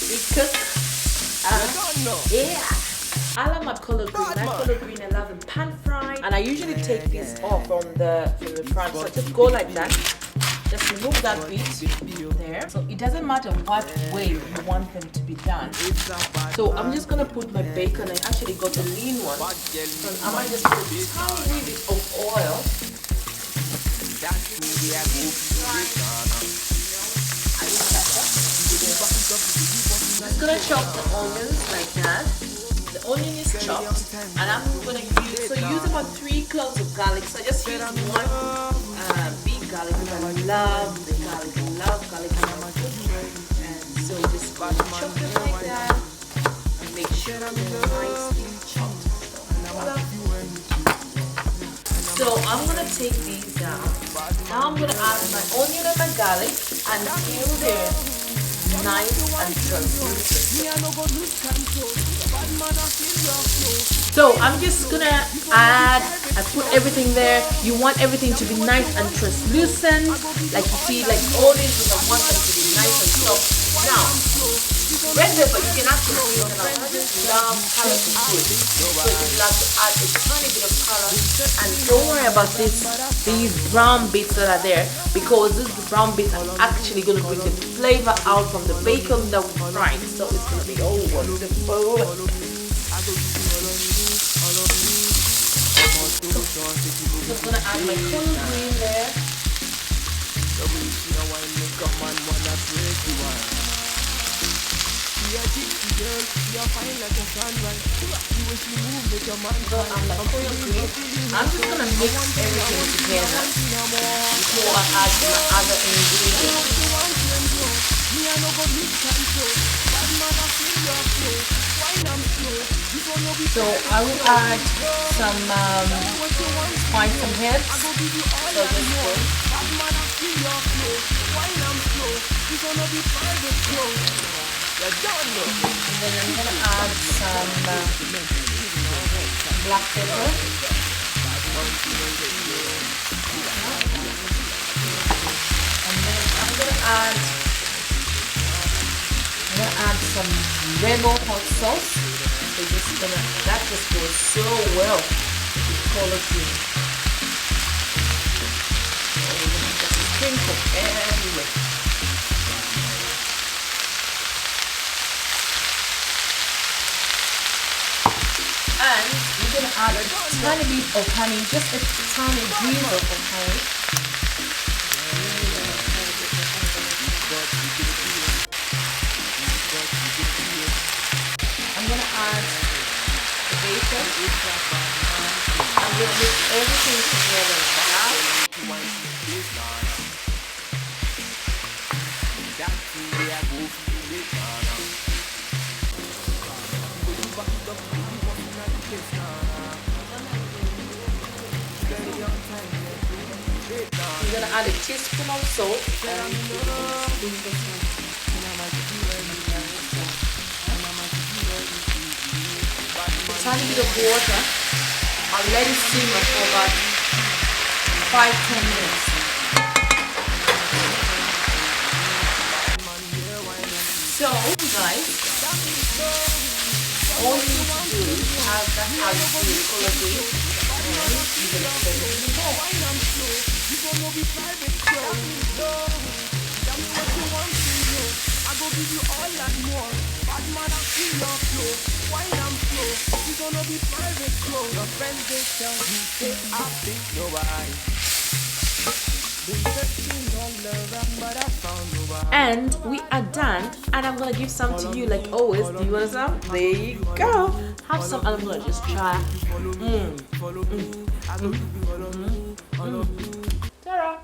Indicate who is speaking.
Speaker 1: We cook. Yeah. I love my color green. I color green. I love them pan fried, and I usually take this off from the front. So just go like that. Just remove that bit there. So it doesn't matter what way you want them to be done. So I'm just gonna put my bacon. I actually got a lean one. So I might just put a tiny bit of oil. I'm just gonna chop the onions like that. The onion is chopped, and I'm gonna use about 3 cloves of garlic. So I just use one big garlic because I love the garlic. I love garlic so much. And so just chop it like that and make sure I'm nicely chopped. So I'm gonna take these down. Now I'm gonna add my onion and my garlic until they're nice and translucent. So I'm just gonna I put everything there. You want everything to be nice and translucent, like you see, like all these. I want them to be nice and soft. Now, red pepper, you can actually use it. I just love colorful food, so you love to add a tiny bit of color. And don't worry about these brown bits that are there, because these brown bits are actually going to bring the flavor out from the bacon that we fried. So it's going to be all wonderful. Just gonna add my color green there. I'm just gonna mix everything together before I add my other ingredients. So I will add some spice and herbs. So this one. And then I'm gonna add some black pepper. And then I'm gonna add some Rebel hot sauce. So that just goes so well with color green. So we're gonna just sprinkle everywhere. And we're gonna add a tiny bit of honey, just a tiny drizzle of honey. I'm gonna add the bacon. I'm gonna mix everything together like that. I'm gonna add a teaspoon of salt and a tiny bit of water. I'll let it simmer for about 5-10 minutes. So guys, all you need to do is have that color green, and you're gonna set it in the bowl. And we are done, and I'm gonna give some to you like always. Do you want some? There you go. Have some, and I'm gonna just try. Ta-da.